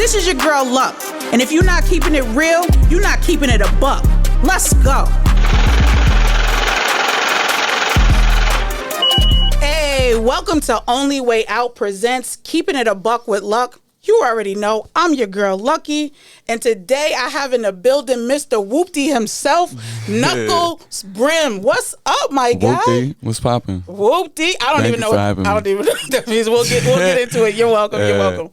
This is your girl Luck, and if you're not keeping it real, you're not keeping it a buck. Let's go. Hey, welcome to Only Way Out presents Keeping It a Buck with Luck. You already know I'm your girl Lucky, and today I have in the building Mr. Whoopty himself, Knuckles Brimm. What's up, my guy? Whoopty, what's popping? Whoopty, I don't even know what that means. We'll get into it. You're welcome. You're welcome.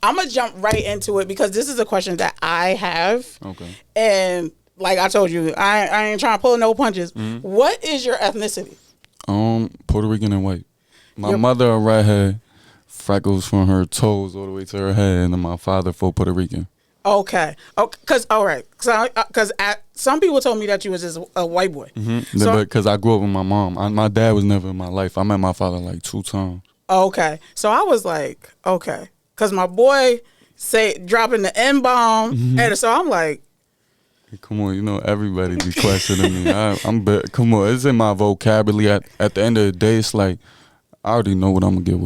I'm gonna jump right into it because this is a question that I have. Okay. And like I told you, I ain't trying to pull no punches. Mm-hmm. What is your ethnicity? Puerto Rican and white. My mother a redhead. Freckles from her toes all the way to her head, and then my father full Puerto Rican. Okay. Because some people told me that you was just a white boy. Mm-hmm. So, because I grew up with my mom. My dad was never in my life. I met my father like 2 times. Okay. So I was like, okay. Because my boy dropping the N-bomb, and so I'm like, come on, you know everybody be questioning me. Come on, it's in my vocabulary. At the end of the day, it's like I already know what I'm gonna get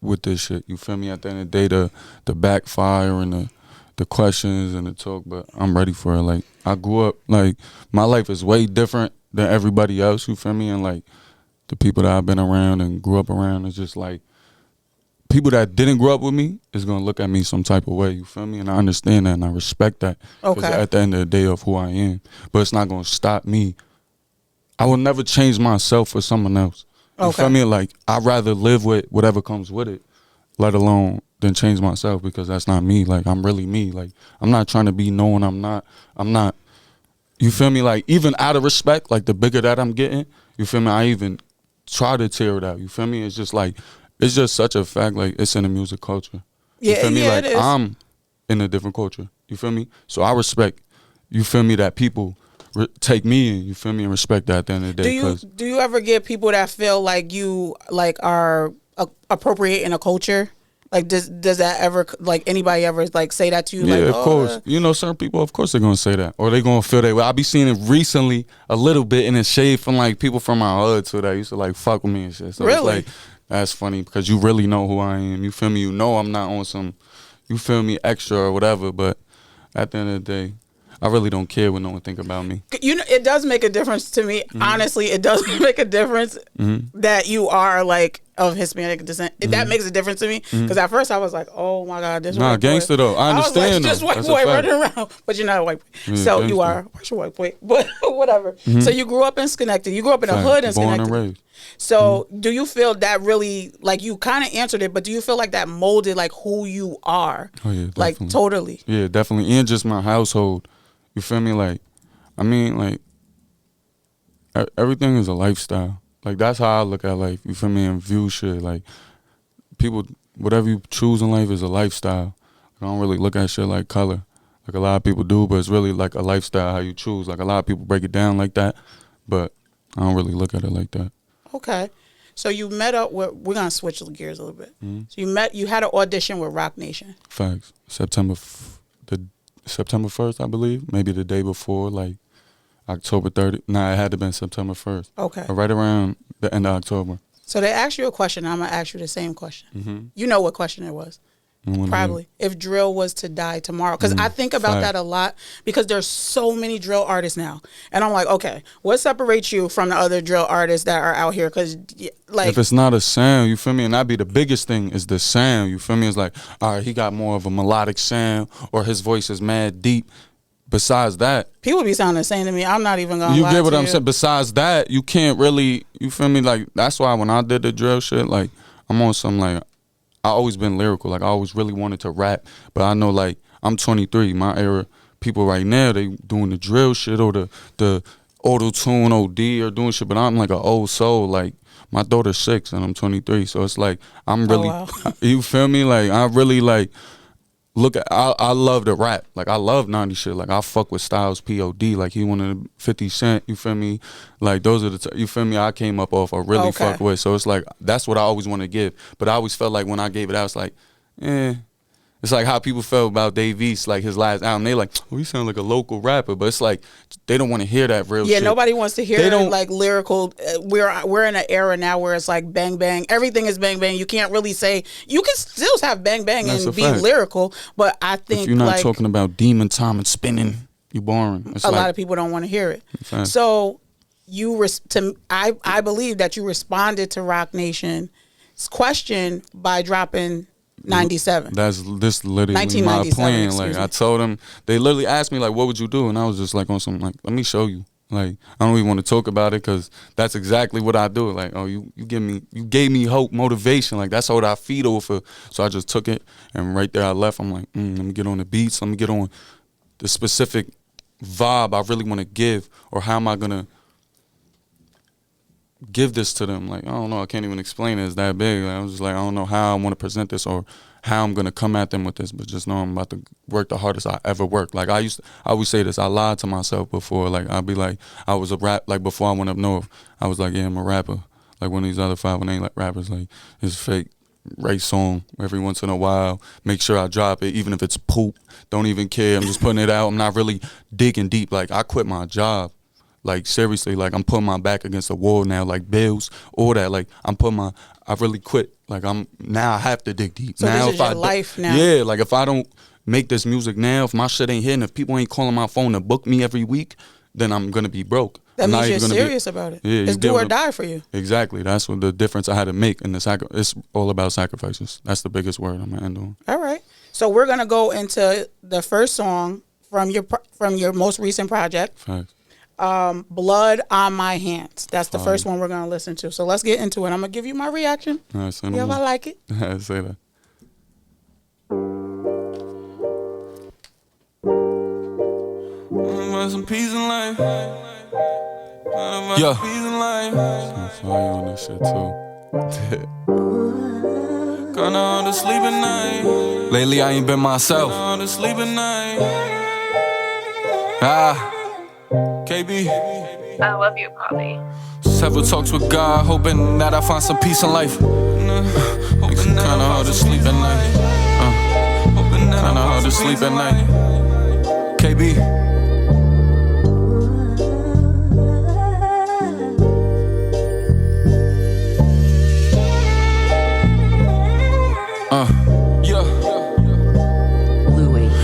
with this shit. You feel me? At the end of the day, the backfire and the questions and the talk, but I'm ready for it. Like I grew up, like my life is way different than everybody else. You feel me? And like the people that I've been around and grew up around is just like people that didn't grow up with me is gonna look at me some type of way. You feel me? And I understand that and I respect that. Okay. At the end of the day of who I am, but it's not gonna stop me. I will never change myself for someone else. You feel me? Like, I'd rather live with whatever comes with it, let alone than change myself, because that's not me. Like, I'm really me. Like, I'm not trying to be known. I'm not, you feel me? Like, even out of respect, like, the bigger that I'm getting, you feel me? I even try to tear it out. You feel me? It's just like, it's just such a fact, like, it's in the music culture. You feel me? Like, I'm in a different culture. You feel me? So I respect, you feel me, that people take me in, you feel me, and respect that at the end of the day. Do you ever get people that feel like you like are appropriating a culture? Like does that ever, like anybody ever like say that to you? Yeah, like, of course. You know, certain people, of course, they're gonna say that, or they're gonna feel that way. I be seeing it recently a little bit in the shade from like people from my hood too that used to like fuck with me and shit. So really? It's like, that's funny because you really know who I am. You feel me? You know I'm not on some, you feel me, extra or whatever. But at the end of the day, I really don't care what no one think about me. You know, it does make a difference to me. Mm-hmm. Honestly, it does make a difference that you are like of Hispanic descent. That makes a difference to me because at first I was like, "Oh my God, this white gangster boy. Though. I understand. I was like, just white boy running around, but you're not a white boy. Yeah, so gangster. You are. What's your white boy? But whatever. Mm-hmm. So you grew up in Schenectady. You grew up in a hood in Schenectady. Born and raised. So do you feel that really, like you kind of answered it, but do you feel like that molded like who you are? Oh yeah, definitely. Like totally. Yeah, definitely. And just my household. You feel me? Like, I mean, like, everything is a lifestyle. Like, that's how I look at life. You feel me? And view shit. Like, people, whatever you choose in life is a lifestyle. I don't really look at shit like color. Like, a lot of people do, but it's really like a lifestyle, how you choose. Like, a lot of people break it down like that, but I don't really look at it like that. Okay. So you met up with, we're going to switch gears a little bit. Mm-hmm. So you had an audition with Roc Nation. Facts. September 1st, I believe. Maybe the day before, like October 30th. Nah, it had to have been September 1st. Okay. Or right around the end of October. So they asked you a question. I'm going to ask you the same question. Mm-hmm. You know what question it was. Probably. If drill was to die tomorrow. Because I think about that a lot because there's so many drill artists now. And I'm like, okay, what separates you from the other drill artists that are out here? Because, like, if it's not a sound, you feel me? And that'd be the biggest thing is the sound. You feel me? It's like, all right, he got more of a melodic sound or his voice is mad deep. Besides that, people be sounding the same to me. I'm not even going to lie to you. You get what I'm saying? Besides that, you can't really, you feel me? Like, that's why when I did the drill shit, like, I'm on some, like, I always been lyrical. Like, I always really wanted to rap. But I know, like, I'm 23. My era, people right now, they doing the drill shit or the auto-tune OD or doing shit. But I'm like an old soul. Like, my daughter's 6 and I'm 23. So it's like, I'm really, you feel me? Like, I really, like, I love the rap. Like, I love 90s shit. Like, I fuck with Styles P.O.D. Like, he wanted 50 Cent. You feel me? Like, those are the, you feel me? I came up off a really fuck with. So it's like, that's what I always want to give. But I always felt like when I gave it out, it's like, it's It's like how people felt about Dave East, like his last album. They like, oh, he sound like a local rapper, but it's like they don't want to hear that real shit. Yeah, nobody wants to hear like lyrical. We're in an era now where it's like bang bang. Everything is bang bang. You can't really say, you can still have bang bang and be lyrical, but I think if you're not talking about demon time and spinning, you're boring. It's a lot of people don't want to hear it. So I believe that you responded to Roc Nation's question by dropping 97. This literally my plan. Like I told them, they literally asked me like, what would you do? And I was just like on some like, let me show you. Like I don't even want to talk about it because that's exactly what I do. Like, oh, you gave me hope, motivation. Like that's what I feed off of. So I just took it and right there I left. I'm like, let me get on the beats. Let me get on the specific vibe I really want to give, or how am I gonna give this to them? Like, I don't know, I can't even explain it. It's that big. Like, I was just like, I don't know how I want to present this or how I'm gonna come at them with this, but just know I'm about to work the hardest I ever worked. Like I always say this, I lied to myself before. Like I'd be like, I was a rap, like before I went up north, I was like, yeah, I'm a rapper. Like one of these other 518 like rappers, like it's fake. Write song every once in a while, make sure I drop it, even if it's poop, don't even care, I'm just putting it out. I'm not really digging deep. Like I quit my job, like seriously, like I'm putting my back against the wall now, like bills, all that. Like I really quit. Like now I have to dig deep. So now this is your life now. Yeah, like if I don't make this music now, if my shit ain't hitting, if people ain't calling my phone to book me every week, then I'm gonna be broke. That means you're serious about it. Yeah, it's do or die for you. Exactly. That's what the difference I had to make. And it's all about sacrifices. That's the biggest word I'm gonna end on. All right. So we're gonna go into the first song from your most recent project. Facts. Blood on My Hands. That's the first one we're gonna listen to. So let's get into it. I'm gonna give you my reaction. All right, see if I like it. Say that. Some peace in life. Yeah. I'm fire on this shit too. Gonna on to sleep at night. Lately I ain't been myself. On to sleep at night. KB. I love you, Poppy. Several talks with God, hoping that I find some peace in life. Makes it kinda hard to sleep at night. Kinda hard to sleep at night. KB.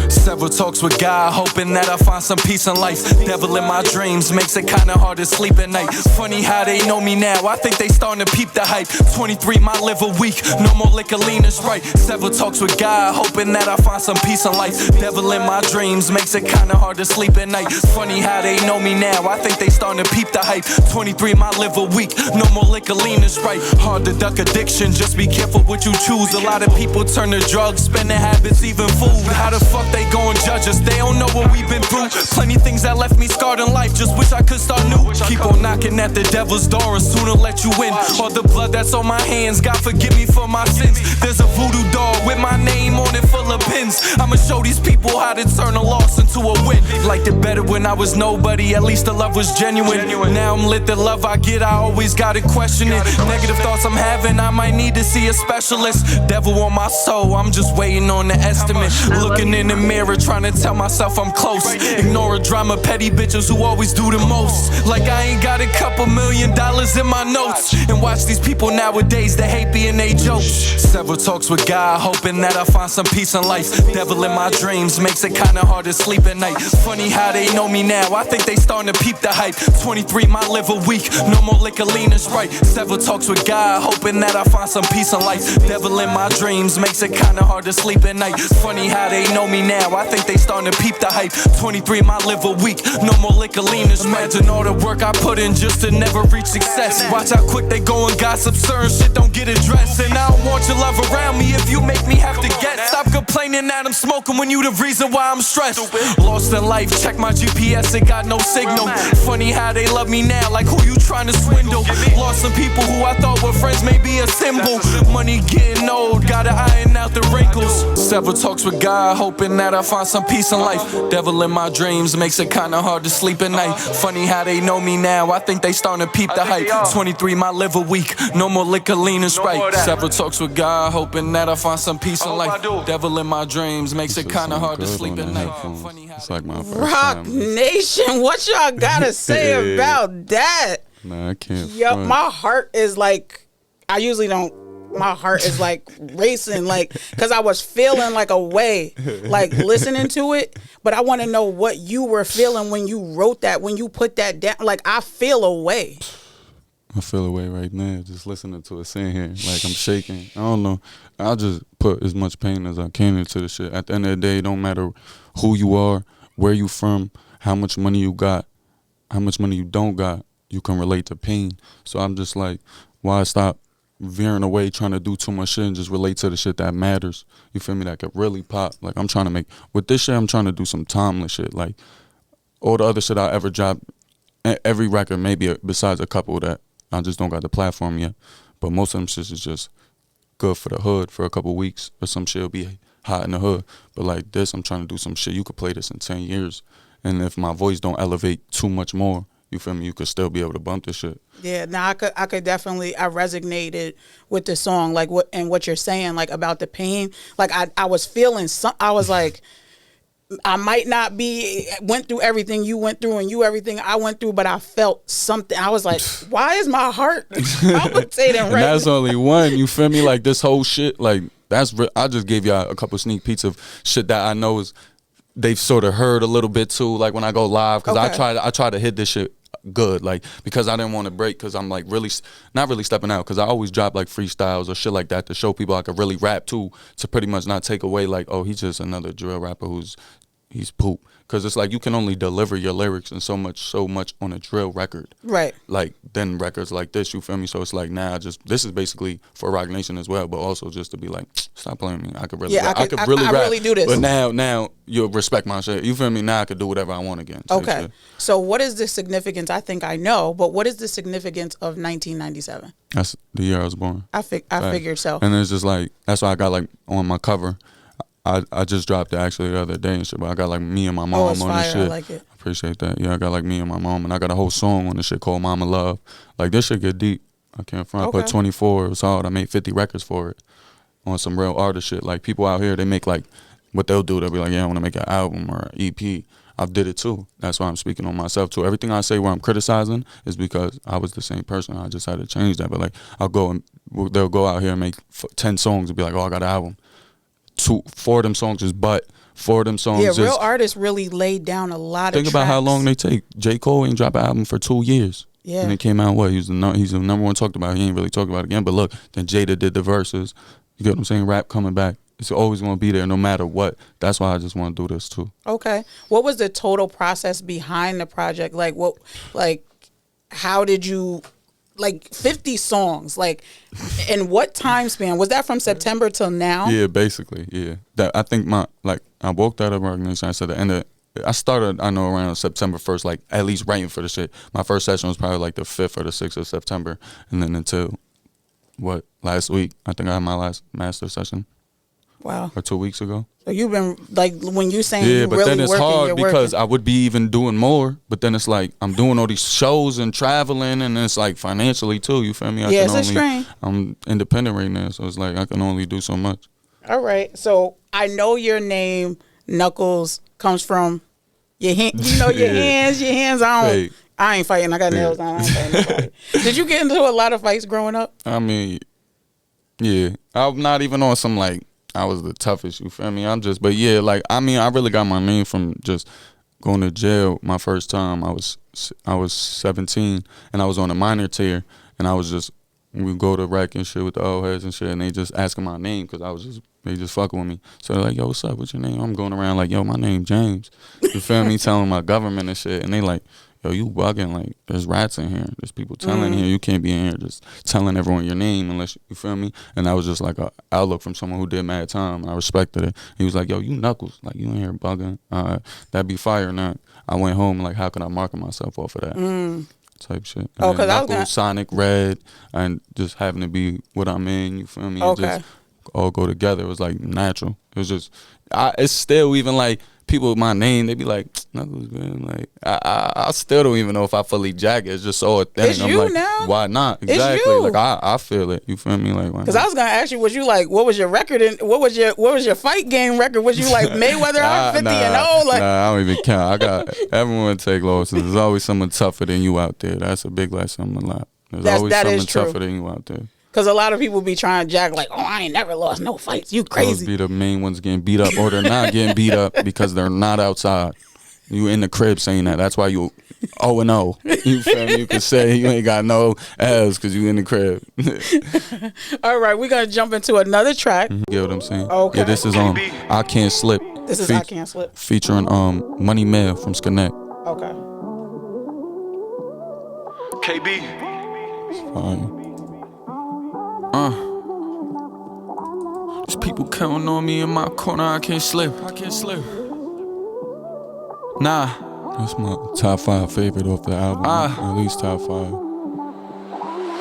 Several talks with God, hoping that I find some peace in life. Devil in my dreams makes it kinda hard to sleep at night. Funny how they know me now, I think they starting to peep the hype. 23, my liver weak, no more liquor, lean is right. Several talks with God, hoping that I find some peace in life. Devil in my dreams makes it kinda hard to sleep at night. Funny how they know me now, I think they starting to peep the hype. 23, my liver weak, no more liquor, lean is right. Hard to duck addiction, just be careful what you choose. A lot of people turn to drugs, spending habits, even food. How the fuck they gon' judge us? They don't know what we've been through. Plenty things that left me scarred in life, just wish I could start new. Keep on knocking at the devil's door and sooner let you in. All the blood that's on my hands, God forgive me for my sins. There's a voodoo doll with my name on it full of pins. I'ma show these people how to turn a loss into a win. Liked it better when I was nobody, at least the love was genuine. Now I'm lit, the love I get, I always gotta question it. Negative thoughts I'm having, I might need to see a specialist. Devil on my soul, I'm just waiting on the estimate. Looking in the mirror, trying to tell myself I'm close. Ignore a drama, petty bitches who always do the most. Like I ain't got a couple $1 million in my notes. And watch these people nowadays, they hate being they jokes. Several talks with God, hoping that I find some peace in life. Devil in my dreams makes it kinda hard to sleep at night. Funny how they know me now, I think they starting to peep the hype. 23, my liver weak, no more liquor, lean is right. Several talks with God, hoping that I find some peace in life. Devil in my dreams makes it kinda hard to sleep at night. Funny how they know me now, I think they starting to peep the hype. 23, my liver weak, no more liquor, lean is right. Imagine all the work I put in just to never reach success. Watch how quick they go and gossip, certain shit don't get addressed. And I don't want your love around me if you make me have to get. Stop complaining that I'm smoking when you the reason why I'm stressed. Lost in life, check my GPS, it got no signal. Funny how they love me now, like who you trying to swindle. Lost some people who I thought were friends, maybe a symbol. Money getting old, gotta iron out the wrinkles. Several talks with God, hoping that I find some peace in life. Devil in my dreams makes it kinda hard to sleep at night. Funny how they know me now, I think they starting to peep the hype. 23, my liver weak, no more liquor, lean and Sprite. Several talks with God, hoping that I find some peace in life. Devil in my dreams makes it kinda hard to sleep at night. It's like my first Roc time. Nation, what y'all gotta say about that? Nah, I can't. Yo, my heart is like, I usually don't. My heart is like racing, like, because I was feeling like a way, like listening to it. But I want to know what you were feeling when you wrote that, when you put that down. Like, I feel a way. I feel away right now just listening to it sitting here. Like, I'm shaking. I don't know. I'll just put as much pain as I can into the shit. At the end of the day, it don't matter who you are, where you from, how much money you got, how much money you don't got. You can relate to pain. So I'm just like, why stop veering away trying to do too much shit and just relate to the shit that matters? You feel me? That could really pop. Like, I'm trying to make, with this shit, I'm trying to do some timeless shit. Like, all the other shit I ever dropped, every record, maybe besides a couple that I just don't got the platform yet. But most of them shit is just good for the hood for a couple weeks, or some shit will be hot in the hood. But like this, I'm trying to do some shit. You could play this in 10 years. And if my voice don't elevate too much more, you feel me, you could still be able to bump this shit. Yeah, now I could definitely, I resonated with the song, like what you're saying, like about the pain. Like I was feeling I was like, I might not went through everything you went through and you everything I went through, but I felt something. I was like, why is my heart palpitating right now? And that's only one, you feel me? Like, this whole shit, like, I just gave y'all a couple sneak peeks of shit that I know is, they've sort of heard a little bit too, like when I go live, because I try to hit this shit good, like, because I didn't want to break, because I'm like really not really stepping out, because I always drop like freestyles or shit like that to show people I could really rap too, to pretty much not take away like, oh, he's just another drill rapper he's poop. Because it's like, you can only deliver your lyrics and so much on a drill record, right? Like, then records like this, you feel me? So it's like, nah, this is basically for Roc Nation as well, but also just to be like, stop playing me. I could really rap. I could really rap. Really do this. But now you'll respect my shit. You feel me? Now I could do whatever I want again. Okay. So what is the significance? I think I know, but what is the significance of 1997? That's the year I was born. I figured so. And it's just like, that's why I got like on my cover, I just dropped it actually the other day and shit, but I got like me and my mom on this shit. I like it. I appreciate that. Yeah, I got like me and my mom, and I got a whole song on this shit called Mama Love. Like, this shit get deep. I can't front. I put 24. It was hard. I made 50 records for it on some real artist shit. Like, people out here, they make like, what they'll do, they'll be like, yeah, I want to make an album or an EP. I did it too. That's why I'm speaking on myself too. Everything I say where I'm criticizing is because I was the same person. I just had to change that. But like, they'll go out here and make 10 songs and be like, oh, I got an album. 4 of them songs is butt. 4 of them songs is... Yeah, real artists really laid down a lot of tracks. Think about how long they take. J. Cole ain't dropped an album for 2 years. Yeah. And it came out, what? He's the number one talked about. He ain't really talked about it again. But look, then Jada did the verses. You get what I'm saying? Rap coming back. It's always going to be there no matter what. That's why I just want to do this too. Okay. What was the total process behind the project? How did you... 50 songs, in what time span? Was that from September till now? Yeah, basically, yeah. I think I woke that up, Roc Nation. I said I started, I know, around September 1st, at least writing for the shit. My first session was probably the 5th or the 6th of September. And then until, last week, I think I had my last master session. Wow. Or 2 weeks ago. So you've been, when you saying you really working, but then it's hard because working. I would be even doing more, but then it's like I'm doing all these shows and traveling, and it's like financially too, you feel me? It's a strain. I'm independent right now, so it's like I can only do so much. All right. So I know your name, Knuckles, comes from your hands, your hands. I ain't fighting. I got nails on. I ain't fighting nobody. Did you get into a lot of fights growing up? I mean, yeah. I'm not even on some I was the toughest, you feel me? I really got my name from just going to jail my first time. I was 17, and I was on a minor tier, and we go to rec and shit with the old heads and shit, and they just asking my name because they just fucking with me. So they're like, yo, what's up? What's your name? I'm going around like, yo, my name James. You feel me? Telling my government and shit, and they like, yo, you bugging, there's rats in here. There's people telling here, you can't be in here just telling everyone your name unless, you feel me? And that was just like a outlook from someone who did mad time, and I respected it. He was like, yo, you Knuckles, you in here bugging. That'd be fire or not. I went home, how can I market myself off of that? Type shit. Because Knuckles, Sonic, Red, and just having to be what I'm in, you feel me? Okay. Just all go together. It was like natural. It was just, it's still even like people with my name, they be like, Knuckles, man. Like, I still don't even know if I fully jack it. It's just so authentic. It's I'm you like, now. why not? It's Exactly. you. Like, I feel it. You feel me? Like, because I was gonna ask you, was you like, what was your record and what was your fight game record? Was you like Mayweather? I'm 50 and 0. Like, nah, I don't even count. I got everyone take losses. There's always someone tougher than you out there. That's a big lesson in life. There's always someone tougher than you out there. Because a lot of people be trying to jack like, oh, I ain't never lost no fights. You crazy. Those be the main ones getting beat up, or they're not getting beat up because they're not outside. You in the crib saying that. That's why you 0-0. You feel me? You can say you ain't got no L's because you in the crib. All right, we're going to jump into another track. You get what I'm saying? Okay. Yeah, this is I Can't Slip. This is I Can't Slip. Featuring Money Mail from Skinnet. Okay. KB. It's fine. There's people counting on me in my corner. I can't slip. Nah. That's my top 5 favorite off the album. At least top 5.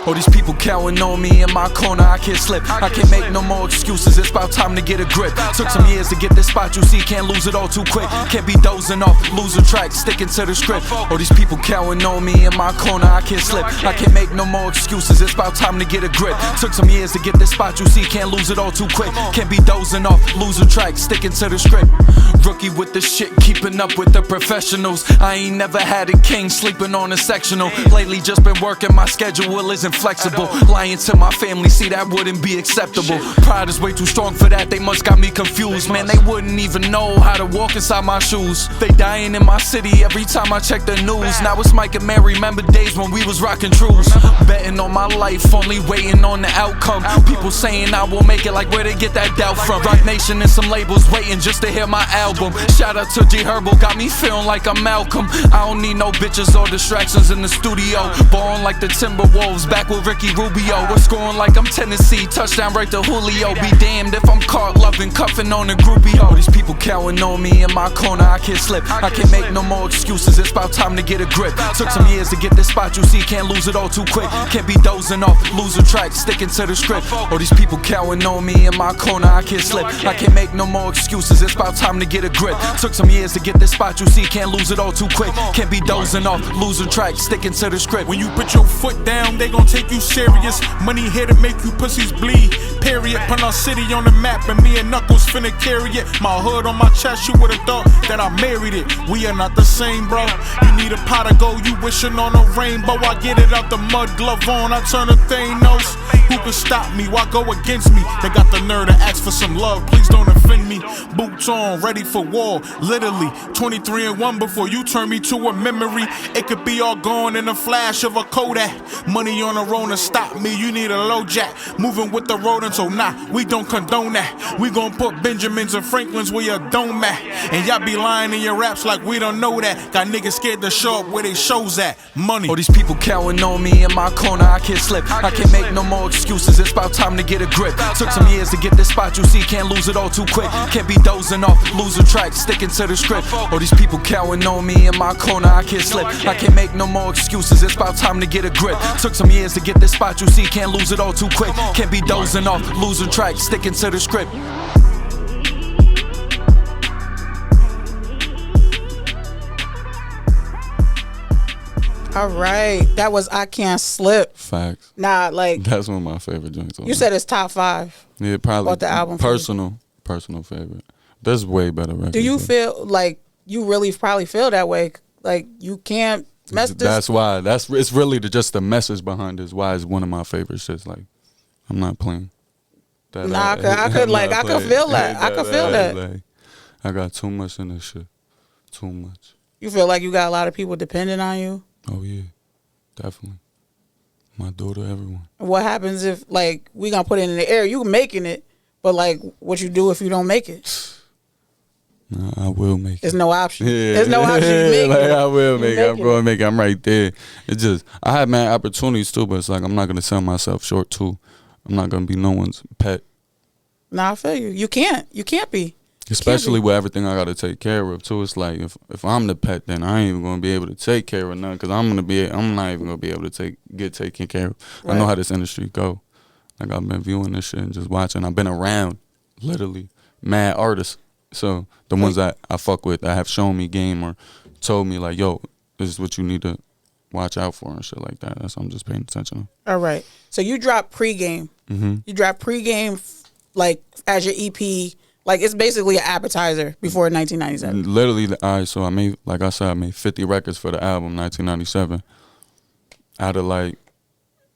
All these people counting on me in my corner, I can't slip. I can't make no more excuses, it's about time to get a grip. Took some years to get this spot, you see, can't lose it all too quick. Can't be dozing off, losing track, sticking to the script. All these people counting on me in my corner, I can't slip. I can't make no more excuses, it's about time to get a grip. Took some years to get this spot, you see, can't lose it all too quick. Can't be dozing off, losing track, sticking to the script. Rookie with the shit, keeping up with the professionals. I ain't never had a king sleeping on a sectional. Lately just been working, my schedule isn't flexible. Lying to my family, see that wouldn't be acceptable. Pride is way too strong for that, they must got me confused. Man, they wouldn't even know how to walk inside my shoes. They dying in my city every time I check the news. Now it's Mike and Mary, remember days when we was rocking trues. Betting on my life, only waiting on the outcome. People saying I will make it, like where they get that doubt from. Roc Nation and some labels waiting just to hear my album. Shout out to G Herbo, got me feeling like I'm Malcolm. I don't need no bitches or distractions in the studio. Born like the Timberwolves, back with Ricky Rubio. We're scoring like I'm Tennessee, touchdown right to Julio. Be damned if I'm caught loving, cuffing on a groupie. All these people counting on me in my corner, I can't slip. I can't make no more excuses, it's about time to get a grip. Took some years to get this spot, you see, can't lose it all too quick. Can't be dozing off, losing track, sticking to the script. All these people counting on me in my corner, I can't slip. I can't make no more excuses, it's about time to get a grip. Took some years to get this spot, you see, can't lose it all too quick. Can't be dozing off, losing track, sticking to the script. When you put your foot down, they gon' take you serious. Money here to make you pussies bleed. Period. Put our city on the map, and me and Knuckles finna carry it. My hood on my chest, you would've thought that I married it. We are not the same, bro. You need a pot of gold, you wishing on a rainbow. I get it out the mud, glove on, I turn a Thanos. Who could stop me? Why go against me? They got the nerve to ask for some love, please don't offend me. Boots on, ready for war. Literally 23 and 1 before you turn me to a memory. It could be all gone in a flash of a Kodak. Money on the road to stop me, you need a low jack. Moving with the rodent, so nah, we don't condone that. We gon' put Benjamins and Franklins where your dome at. And y'all be lying in your raps like we don't know that. Got niggas scared to show up where they shows at. Money. All these people counting on me in my corner, I can't slip. I can't make no more excuses, it's about time to get a grip. Took some years to get this spot, you see, can't lose it all too quick. Can't be dozing off, losing track, sticking to the script. All these people counting on me in my corner, I can't slip. I can't make no more excuses, it's about time to get a grip. Took some years to get this spot, you see, can't lose it all too quick. Can't be dozing off, losing track, sticking to the script. All right, that was I Can't Slip. Facts. Nah, like That's one of my favorite joints. you said, it's top 5. Yeah, probably. Off the album. Personal favorite. That's way better record. Do you feel like you really probably feel that way? Like you can't mess this. That's why. It's really just the message behind this. Why it's one of my favorite shits. Like I'm not playing. Nah, I could feel that. I could feel that. Like, I got too much in this shit. Too much. You feel like you got a lot of people depending on you? Oh yeah, definitely. My daughter, everyone. What happens if like we gonna put it in the air? You making it, but like what you do if you don't make it? Nah, I will make it. There's no option. Yeah. There's no option. You make like, it. I will make it. I'm it. going to make it. I'm right there. It's just I have mad opportunities too, but it's like I'm not gonna sell myself short too. I'm not gonna be no one's pet. Nah, I feel you. You can't be. Especially with everything I gotta take care of too. It's like if I'm the pet, then I ain't even gonna be able to take care of none because I'm not even gonna be able to get taken care of. Right. I know how this industry go. Like I've been viewing this shit and just watching. I've been around literally mad artists. So the ones that I fuck with that have shown me game or told me like, yo, this is what you need to watch out for and shit like that. That's what I'm just paying attention to. All right. So you dropped Pregame. Mm-hmm. You dropped Pregame like as your EP. Like it's basically an appetizer before 1997. Literally, so I made, like I said, I made 50 records for the album 1997. Out of like,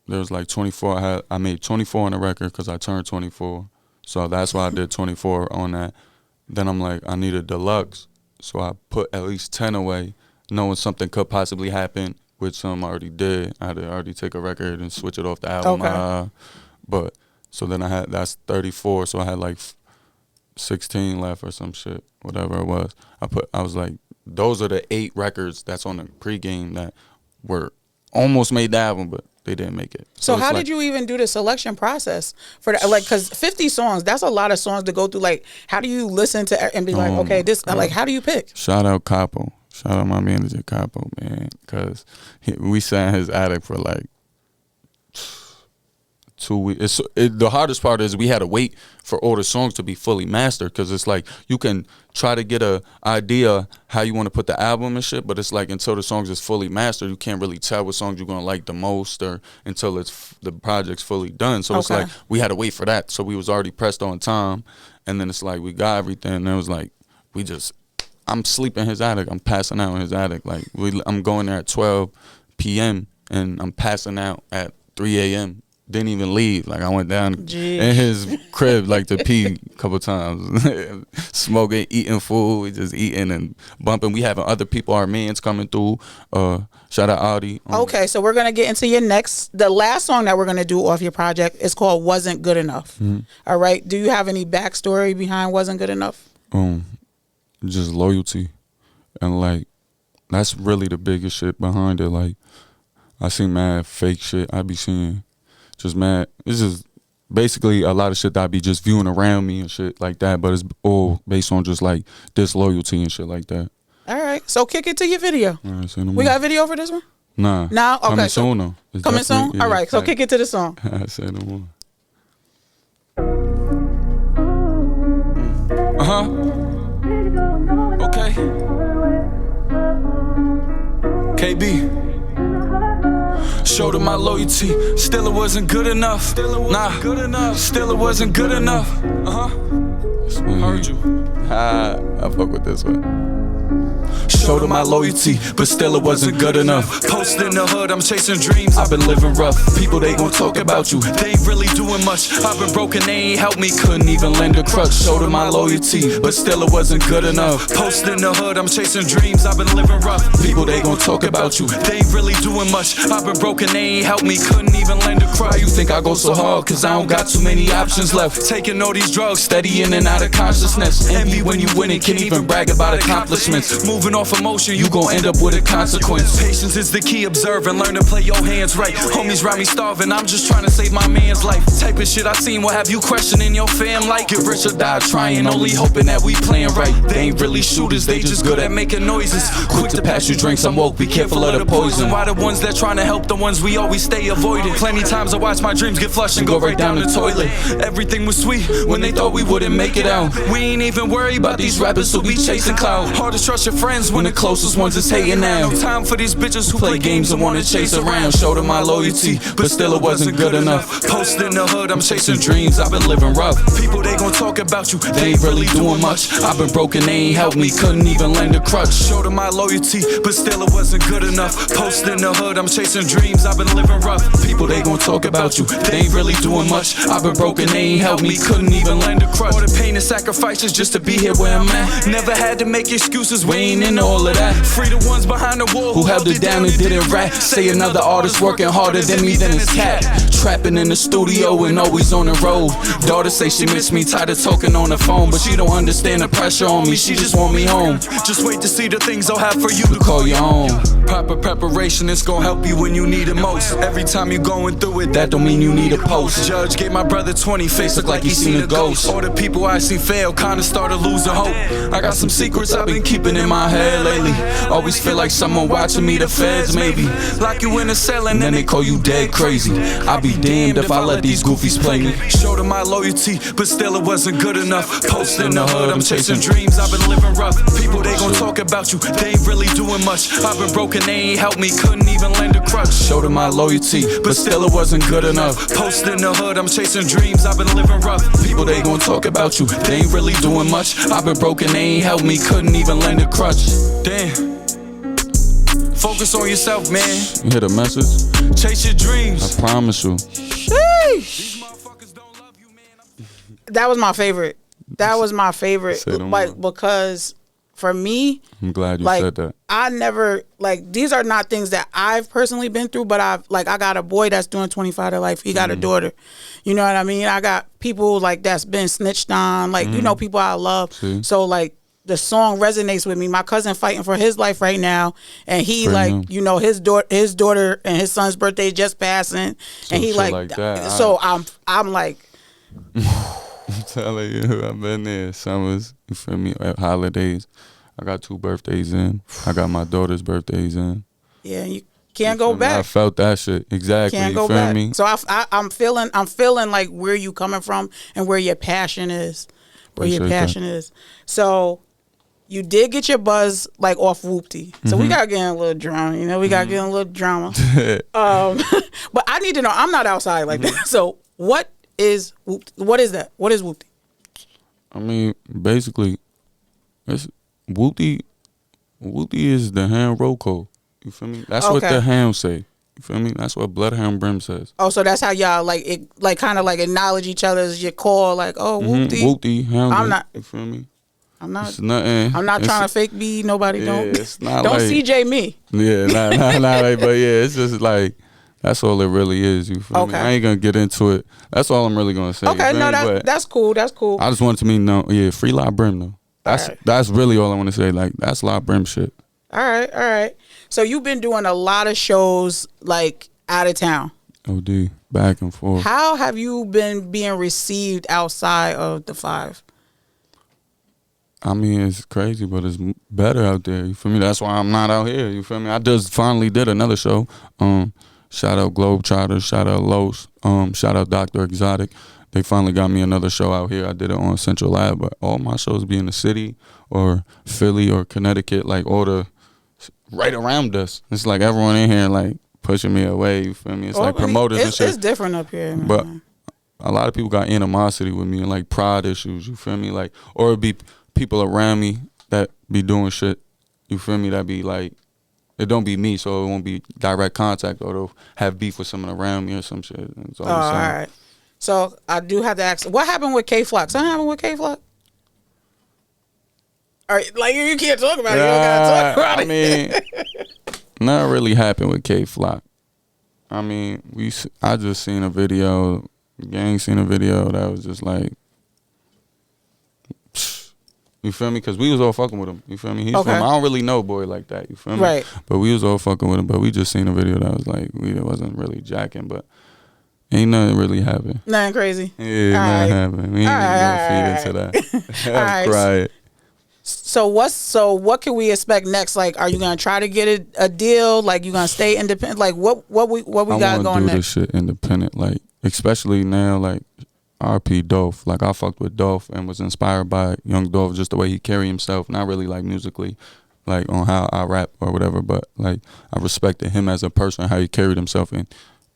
there was like 24. I made 24 on the record because I turned 24. So that's why I did 24 on that. Then I'm like, I need a deluxe. So I put at least 10 away, knowing something could possibly happen, which some already did. I had to already take a record and switch it off the album. Okay. But, so then that's 34. So I had like 16 left or some shit, whatever it was. I was like, those are the 8 records that's on the Pregame that were almost made the album, but they didn't make it. So how did you even do the selection process for that? Like, because 50 songs, that's a lot of songs to go through. Like, how do you listen to and be like, okay, this, like, how do you pick? Shout out Capo. Shout out my manager Capo, man, because we sat in his attic for like 2 weeks. The hardest part is we had to wait for all the songs to be fully mastered, because it's like you can try to get a idea how you want to put the album and shit, but it's like until the songs is fully mastered, you can't really tell what songs you're gonna like the most, or until the project's fully done. So it's like we had to wait for that. So we was already pressed on time, and then it's like we got everything, and it was like I'm sleeping in his attic, I'm passing out in his attic. Like I'm going there at 12 p.m. and I'm passing out at 3 a.m. Didn't even leave. Like I went down in his crib like to pee a couple times. Smoking, eating food, we just eating and bumping. We having other people, Armenians coming through. Shout out Audi. Okay, so we're gonna get into the last song that we're gonna do off your project is called Wasn't Good Enough. Mm-hmm. All right. Do you have any backstory behind Wasn't Good Enough? Just loyalty. And like that's really the biggest shit behind it. Like I see mad fake shit I be seeing. Just mad. It's just basically a lot of shit that I be just viewing around me and shit like that, but it's all based on just like disloyalty and shit like that. All right, so kick it to your video. All right, no we got a video for this one? Nah. Nah? Okay. Coming soon though. Coming soon? Yeah, all right, so kick it to the song. I say no more. Okay. KB. Showed her my loyalty, still it wasn't good enough. Still it wasn't good enough. Heard you. I fuck with this one. Showed her my loyalty, but still it wasn't good enough. Posted in the hood, I'm chasing dreams, I've been living rough. People, they gon' talk about you, they ain't really doing much. I've been broken, they ain't helped me, couldn't even lend a crutch. Showed her my loyalty, but still it wasn't good enough. Posted in the hood, I'm chasing dreams, I've been living rough. People, they gon' talk about you, they ain't really doing much. I've been broken, they ain't helped me, couldn't even lend a crutch. You think I go so hard, cause I don't got too many options left. Taking all these drugs, steady in and out of consciousness. Envy when you win and can't even brag about accomplishments. Moving off emotion, you gon' end up with a consequence. Patience is the key, observe and learn to play your hands right. Homies round me starving, I'm just trying to save my man's life. Type of shit I seen will have you questioning your fam like. Get rich or die trying, only hoping that we playing right. They ain't really shooters, they just good at making noises. Quick to pass you drinks, I'm woke, be careful of the poison. Why the ones that trying to help, the ones we always stay avoiding. Plenty times I watch my dreams get flushed and go right down the toilet. Everything was sweet when they thought we wouldn't make it out. We ain't even worried about these rappers who be chasing clout. Hard to trust your friends when the closest ones is hating now. No time for these bitches who play games and wanna chase around. Showed them my loyalty, but still it wasn't good enough. Posted in the hood, I'm chasing dreams, I've been living rough. People, they gon' talk about you, they ain't really doing much. I've been broken, they ain't helped me, couldn't even lend a crutch. Showed them my loyalty, but still it wasn't good enough. Posted in the hood, I'm chasing dreams, I've been living rough. People, they gon' talk about you, they ain't really doing much. I've been broken, they ain't helped me, couldn't even lend a crutch. All the pain and sacrifices just to be here where I'm at. Never had to make excuses, we ain't into all of that. Free the ones behind the wall who held it down and didn't rap. Say another artist working harder than me, then it's cat. Trapping in the studio and always on the road. Daughter say she miss me, tired of talking on the phone, but she don't understand the pressure on me, she just want me home. Just wait to see the things I'll have for you to call your own. Proper preparation, it's gon' help you when you need it most. Every time you going through it, that don't mean you need a post. Judge gave my brother 20, face look like he seen a ghost. All the people I seen fail, kinda started losing hope. I got some secrets I've been keeping in my my head lately. Always feel like someone watching me, the feds maybe. Lock you in a cell and then they call you dead crazy. I be damned if I let these goofies play me. Showed them my loyalty, but still it wasn't good enough. Post in the hood, I'm chasing dreams, I've been living rough. People, they gon' talk about you, they ain't really doing much. I've been broken, they ain't helped me, couldn't even lend a crutch. Showed them my loyalty, but still it wasn't good enough. Post in the hood, I'm chasing dreams, I've been living rough. People, they gon' talk about you, they ain't really doing much. I've been broken, they ain't helped me, couldn't even lend a crutch. Damn. Focus on yourself, man. You hear the message? Chase your dreams. I promise you. Sheesh. That was my favorite. That was my favorite. Like, because for me, I'm glad you like, said that. I never, like, these are not things that I've personally been through, but I got a boy that's doing 25 to life. He got a daughter. You know what I mean? I got people like that's been snitched on, like, you know, people I love. See? So like the song resonates with me. My cousin fighting for his life right now, and he you know, his daughter and his son's birthday just passing, and he like that. So I'm like I'm telling you, I've been there. Summers, you feel me? At holidays, I got 2 birthdays in. I got my daughter's birthdays in. Yeah, you can't go back. I felt that shit exactly. Can't you go feel back. me? So I'm feeling like where you coming from and where your passion is. Where your passion is. So you did get your buzz like off Whoopty. So we gotta get in a little drama. You know, we gotta get in a little drama. But I need to know. I'm not outside like that. So what is Whoopty? What is that? What is Whoopty? I mean, basically, it's Whoopty. Whoopty is the ham roll call. You feel me? That's what the ham say. You feel me? That's what Bloodhound Brimm says. Oh, so that's how y'all like kind of like acknowledge each other as your call, like, oh, Whoopty. Whoopty, hound. I'm not. You feel me? I'm not. It's nothing. I'm not trying to fake be nobody. Don't. It's not don't like, CJ me. Yeah, not like, but yeah, it's just like that's all it really is. You feel me? I ain't gonna get into it. That's all I'm really gonna say. Okay, no, that's cool. That's cool. I just wanted to mean free La Brimm though. That's really all I want to say. Like that's La Brimm shit. All right. So you've been doing a lot of shows like out of town. OD, back and forth. How have you been being received outside of the 5? I mean, it's crazy, but it's better out there. You feel me? That's why I'm not out here. You feel me? I just finally did another show. Shout out Globetrotters, shout out Los, shout out Dr. Exotic. They finally got me another show out here. I did it on Central Ave, but all my shows be in the city or Philly or Connecticut, like all the right around us. It's like everyone in here like pushing me away. You feel me? It's like promoters and shit. It's different up here, man. But a lot of people got animosity with me and like pride issues. You feel me? Like, or it be people around me that be doing shit. You feel me? That be like, it don't be me, so it won't be direct contact, or they'll have beef with someone around me or some shit. That's all I'm saying. All right. So I do have to ask, what happened with K-Flock? Something happened with K-Flock? All right, like you can't talk about it. You don't gotta talk about it. I mean, nothing really happened with K-Flock. I mean, I just seen a video, gang seen a video that was just like, you feel me? Because we was all fucking with him. You feel me? He's from, I don't really know boy like that. You feel me? Right. But we was all fucking with him. But we just seen a video that was like, it wasn't really jacking, but ain't nothing really happened. Nothing crazy. Yeah, nothing happened. We ain't even gonna feed into that. I'm crying. So what can we expect next? Like, are you gonna try to get a deal? Like, you gonna stay independent? Like, what we got going next? I want to do this shit independent. Like, especially now, like RP Dolph. Like, I fucked with Dolph and was inspired by Young Dolph, just the way he carried himself. Not really like musically, like on how I rap or whatever, but like I respected him as a person, how he carried himself, and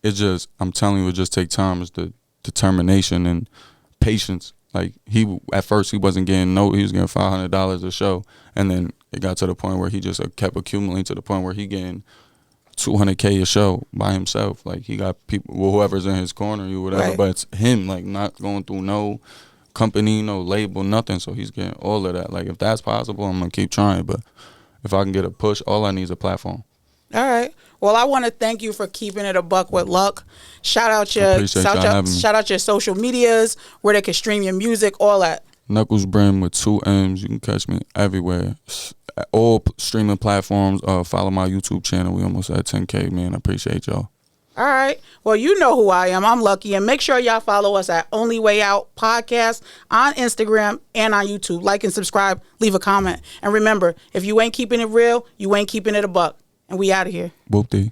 it just, I'm telling you, it just take time. It's the determination and patience. Like, at first he wasn't getting he was getting $500 a show, and then it got to the point where he just kept accumulating to the point where he getting $200K a show by himself. Like, he got people, whoever's in his corner or whatever, right. But it's him, like, not going through no company, no label, nothing. So he's getting all of that. Like, if that's possible, I'm gonna keep trying. But if I can get a push, all I need is a platform. All right. Well, I want to thank you for keeping it a buck with Luck. Shout out your social medias, where they can stream your music, all that. Knuckles Brimm with 2 M's. You can catch me everywhere. All streaming platforms. Follow my YouTube channel. We almost at 10K, man. I appreciate y'all. All right. Well, you know who I am. I'm Lucky. And make sure y'all follow us at Only Way Out Podcast on Instagram and on YouTube. Like and subscribe. Leave a comment. And remember, if you ain't keeping it real, you ain't keeping it a buck. And we out of here. Whoop-dee.